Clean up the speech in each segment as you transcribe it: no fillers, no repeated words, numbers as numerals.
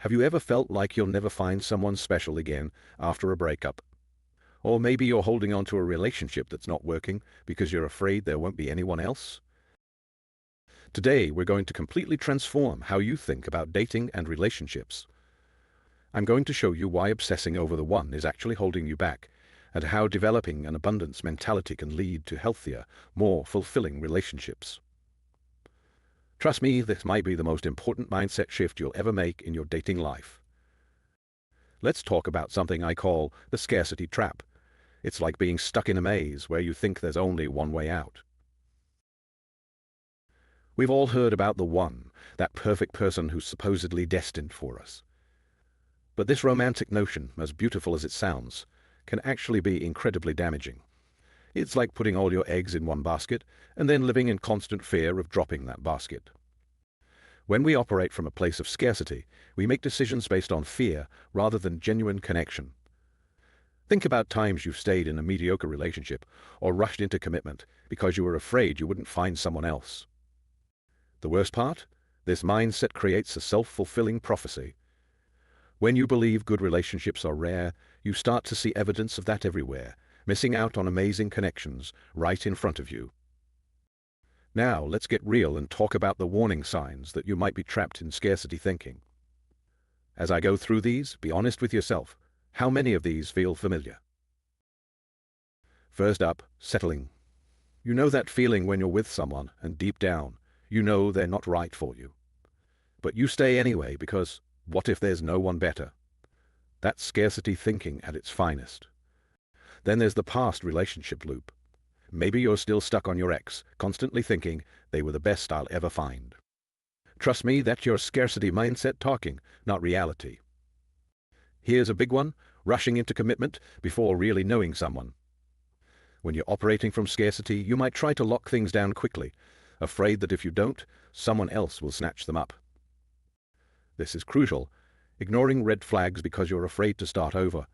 Have you ever felt like you'll never find someone special again after a breakup? Or maybe you're holding on to a relationship that's not working because you're afraid there won't be anyone else? Today, we're going to completely transform how you think about dating and relationships. I'm going to show you why obsessing over the one is actually holding you back, and how developing an abundance mentality can lead to healthier, more fulfilling relationships. Trust me, this might be the most important mindset shift you'll ever make in your dating life. Let's talk about something I call the scarcity trap. It's like being stuck in a maze where you think there's only one way out. We've all heard about the one, that perfect person who's supposedly destined for us. But this romantic notion, as beautiful as it sounds, can actually be incredibly damaging. It's like putting all your eggs in one basket and then living in constant fear of dropping that basket. When we operate from a place of scarcity, we make decisions based on fear rather than genuine connection. Think about times you've stayed in a mediocre relationship or rushed into commitment because you were afraid you wouldn't find someone else. The worst part? This mindset creates a self-fulfilling prophecy. When you believe good relationships are rare, you start to see evidence of that everywhere, missing out on amazing connections right in front of you. Now, let's get real and talk about the warning signs that you might be trapped in scarcity thinking. As I go through these, be honest with yourself. How many of these feel familiar? First up, settling. You know that feeling when you're with someone, and deep down, you know they're not right for you. But you stay anyway because, what if there's no one better? That's scarcity thinking at its finest. Then there's the past relationship loop. Maybe you're still stuck on your ex, constantly thinking they were the best I'll ever find. Trust me, that's your scarcity mindset talking, not reality. Here's a big one, rushing into commitment before really knowing someone. When you're operating from scarcity, you might try to lock things down quickly, afraid that if you don't, someone else will snatch them up. This is crucial, ignoring red flags because you're afraid to start over.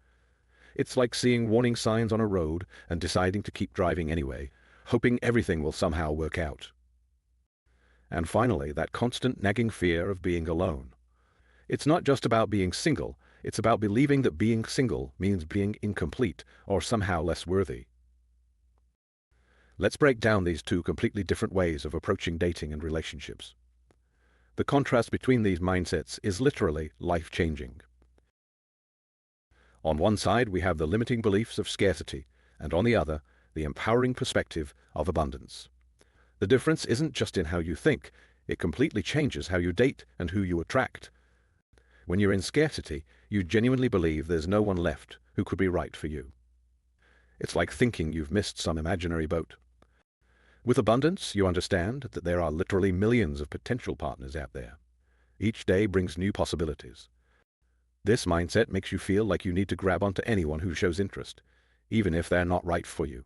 It's like seeing warning signs on a road and deciding to keep driving anyway, hoping everything will somehow work out. And finally, that constant nagging fear of being alone. It's not just about being single, it's about believing that being single means being incomplete or somehow less worthy. Let's break down these two completely different ways of approaching dating and relationships. The contrast between these mindsets is literally life-changing. On one side, we have the limiting beliefs of scarcity, and on the other, the empowering perspective of abundance. The difference isn't just in how you think, it completely changes how you date and who you attract. When you're in scarcity, you genuinely believe there's no one left who could be right for you. It's like thinking you've missed some imaginary boat. With abundance, you understand that there are literally millions of potential partners out there. Each day brings new possibilities. This mindset makes you feel like you need to grab onto anyone who shows interest, even if they're not right for you.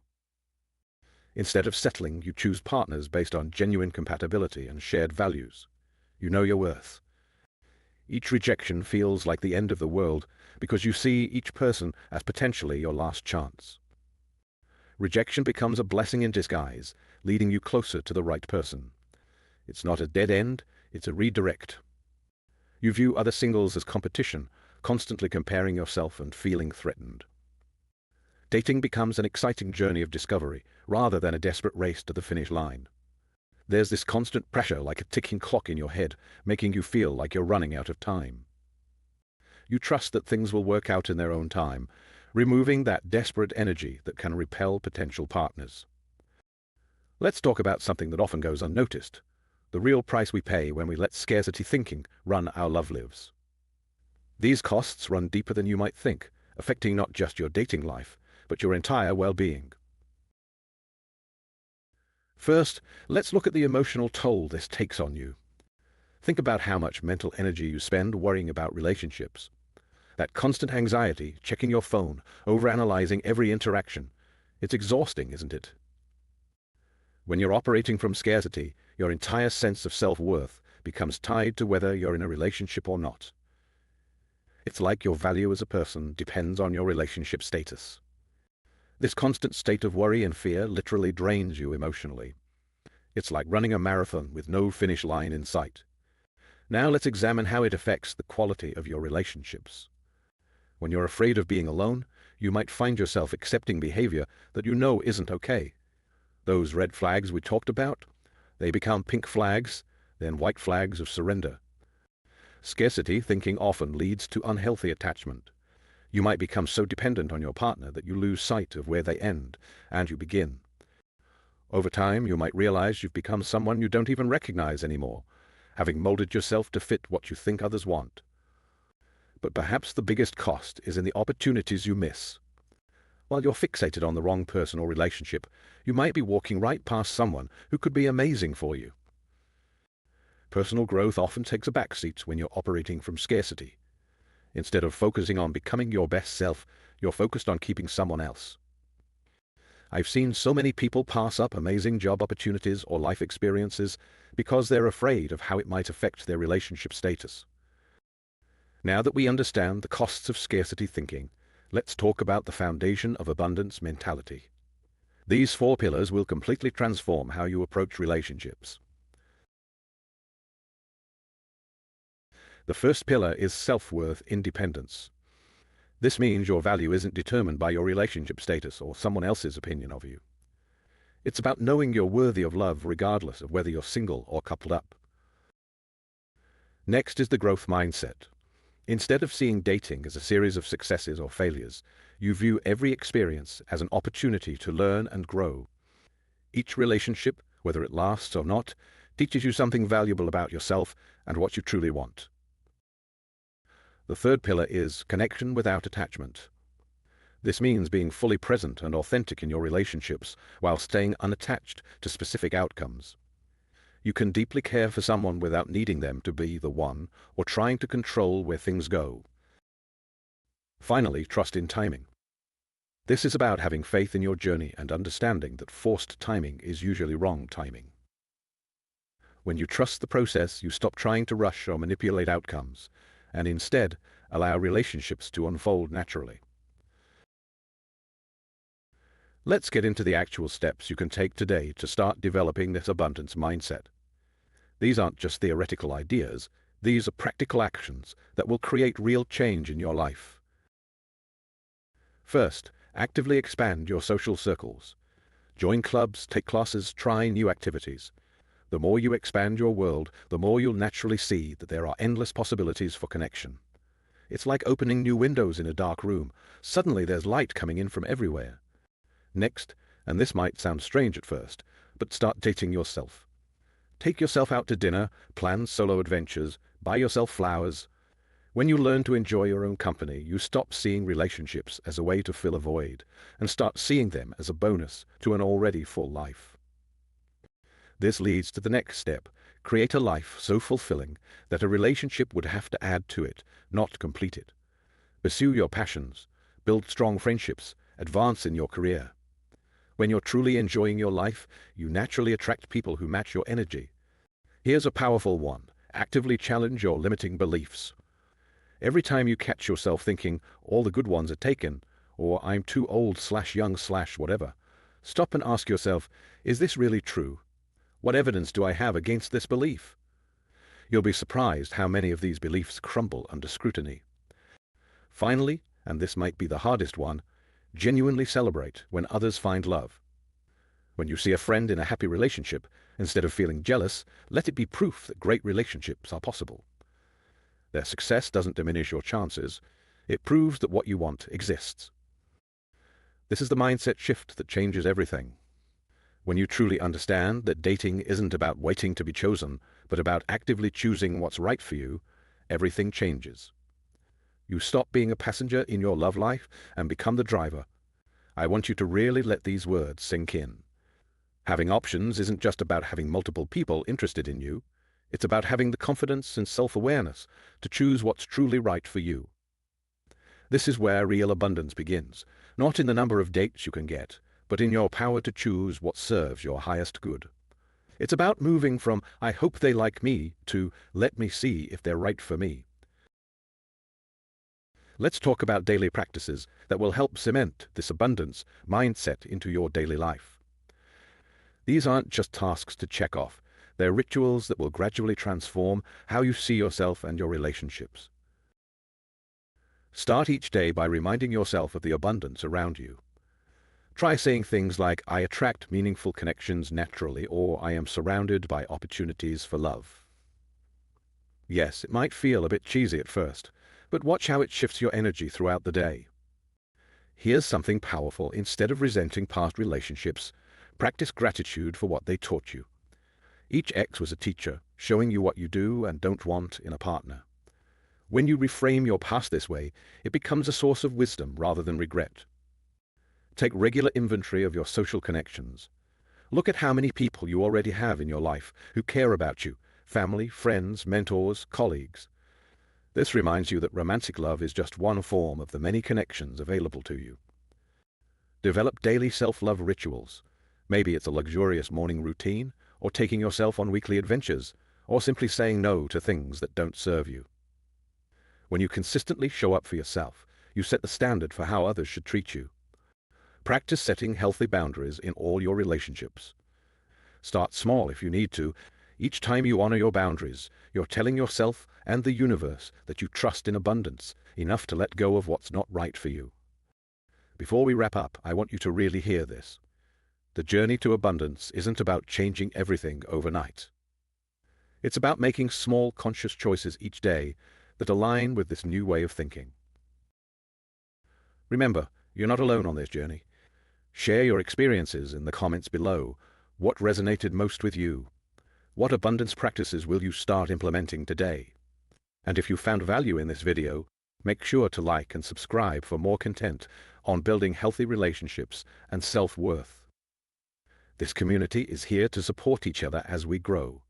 Instead of settling, you choose partners based on genuine compatibility and shared values. You know your worth. Each rejection feels like the end of the world because you see each person as potentially your last chance. Rejection becomes a blessing in disguise, leading you closer to the right person. It's not a dead end, it's a redirect. You view other singles as competition, constantly comparing yourself and feeling threatened. Dating becomes an exciting journey of discovery, rather than a desperate race to the finish line. There's this constant pressure like a ticking clock in your head, making you feel like you're running out of time. You trust that things will work out in their own time, removing that desperate energy that can repel potential partners. Let's talk about something that often goes unnoticed, the real price we pay when we let scarcity thinking run our love lives. These costs run deeper than you might think, affecting not just your dating life, but your entire well-being. First, let's look at the emotional toll this takes on you. Think about how much mental energy you spend worrying about relationships. That constant anxiety, checking your phone, overanalyzing every interaction. It's exhausting, isn't it? When you're operating from scarcity, your entire sense of self-worth becomes tied to whether you're in a relationship or not. It's like your value as a person depends on your relationship status. This constant state of worry and fear literally drains you emotionally. It's like running a marathon with no finish line in sight. Now let's examine how it affects the quality of your relationships. When you're afraid of being alone, you might find yourself accepting behavior that you know isn't okay. Those red flags we talked about, they become pink flags, then white flags of surrender. Scarcity thinking often leads to unhealthy attachment. You might become so dependent on your partner that you lose sight of where they end and you begin. Over time, you might realize you've become someone you don't even recognize anymore, having molded yourself to fit what you think others want. But perhaps the biggest cost is in the opportunities you miss. While you're fixated on the wrong person or relationship, you might be walking right past someone who could be amazing for you. Personal growth often takes a backseat when you're operating from scarcity. Instead of focusing on becoming your best self, you're focused on keeping someone else. I've seen so many people pass up amazing job opportunities or life experiences because they're afraid of how it might affect their relationship status. Now that we understand the costs of scarcity thinking, let's talk about the foundation of abundance mentality. These 4 pillars will completely transform how you approach relationships. The first pillar is self-worth independence. This means your value isn't determined by your relationship status or someone else's opinion of you. It's about knowing you're worthy of love regardless of whether you're single or coupled up. Next is the growth mindset. Instead of seeing dating as a series of successes or failures, you view every experience as an opportunity to learn and grow. Each relationship, whether it lasts or not, teaches you something valuable about yourself and what you truly want. The third pillar is connection without attachment. This means being fully present and authentic in your relationships while staying unattached to specific outcomes. You can deeply care for someone without needing them to be the one or trying to control where things go. Finally, trust in timing. This is about having faith in your journey and understanding that forced timing is usually wrong timing. When you trust the process, you stop trying to rush or manipulate outcomes, and instead allow relationships to unfold naturally. Let's get into the actual steps you can take today to start developing this abundance mindset. These aren't just theoretical ideas, these are practical actions that will create real change in your life. First, actively expand your social circles. Join clubs, take classes, try new activities. The more you expand your world, the more you'll naturally see that there are endless possibilities for connection. It's like opening new windows in a dark room. Suddenly there's light coming in from everywhere. Next, and this might sound strange at first, but start dating yourself. Take yourself out to dinner, plan solo adventures, buy yourself flowers. When you learn to enjoy your own company, you stop seeing relationships as a way to fill a void and start seeing them as a bonus to an already full life. This leads to the next step. Create a life so fulfilling that a relationship would have to add to it, not complete it. Pursue your passions, build strong friendships, advance in your career. When you're truly enjoying your life, you naturally attract people who match your energy. Here's a powerful one. Actively challenge your limiting beliefs. Every time you catch yourself thinking, all the good ones are taken, or I'm too old/young/whatever, stop and ask yourself, is this really true? What evidence do I have against this belief? You'll be surprised how many of these beliefs crumble under scrutiny. Finally, and this might be the hardest one, genuinely celebrate when others find love. When you see a friend in a happy relationship, instead of feeling jealous, let it be proof that great relationships are possible. Their success doesn't diminish your chances. It proves that what you want exists. This is the mindset shift that changes everything. When you truly understand that dating isn't about waiting to be chosen, but about actively choosing what's right for you, everything changes. You stop being a passenger in your love life and become the driver. I want you to really let these words sink in. Having options isn't just about having multiple people interested in you. It's about having the confidence and self-awareness to choose what's truly right for you. This is where real abundance begins, not in the number of dates you can get, but in your power to choose what serves your highest good. It's about moving from, I hope they like me, to, let me see if they're right for me. Let's talk about daily practices that will help cement this abundance mindset into your daily life. These aren't just tasks to check off. They're rituals that will gradually transform how you see yourself and your relationships. Start each day by reminding yourself of the abundance around you. Try saying things like, "I attract meaningful connections naturally," or "I am surrounded by opportunities for love." Yes, it might feel a bit cheesy at first, but watch how it shifts your energy throughout the day. Here's something powerful. Instead of resenting past relationships, practice gratitude for what they taught you. Each ex was a teacher, showing you what you do and don't want in a partner. When you reframe your past this way, it becomes a source of wisdom rather than regret. Take regular inventory of your social connections. Look at how many people you already have in your life who care about you: family, friends, mentors, colleagues. This reminds you that romantic love is just one form of the many connections available to you. Develop daily self-love rituals. Maybe it's a luxurious morning routine, or taking yourself on weekly adventures, or simply saying no to things that don't serve you. When you consistently show up for yourself, you set the standard for how others should treat you. Practice setting healthy boundaries in all your relationships. Start small if you need to. Each time you honor your boundaries, you're telling yourself and the universe that you trust in abundance, enough to let go of what's not right for you. Before we wrap up, I want you to really hear this. The journey to abundance isn't about changing everything overnight. It's about making small, conscious choices each day that align with this new way of thinking. Remember, you're not alone on this journey. Share your experiences in the comments below. What resonated most with you? What abundance practices will you start implementing today? And if you found value in this video, make sure to like and subscribe for more content on building healthy relationships and self-worth. This community is here to support each other as we grow.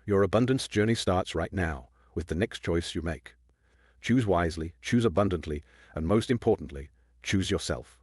Your abundance journey starts right now with the next choice you make. Choose wisely, choose abundantly, and most importantly, choose yourself.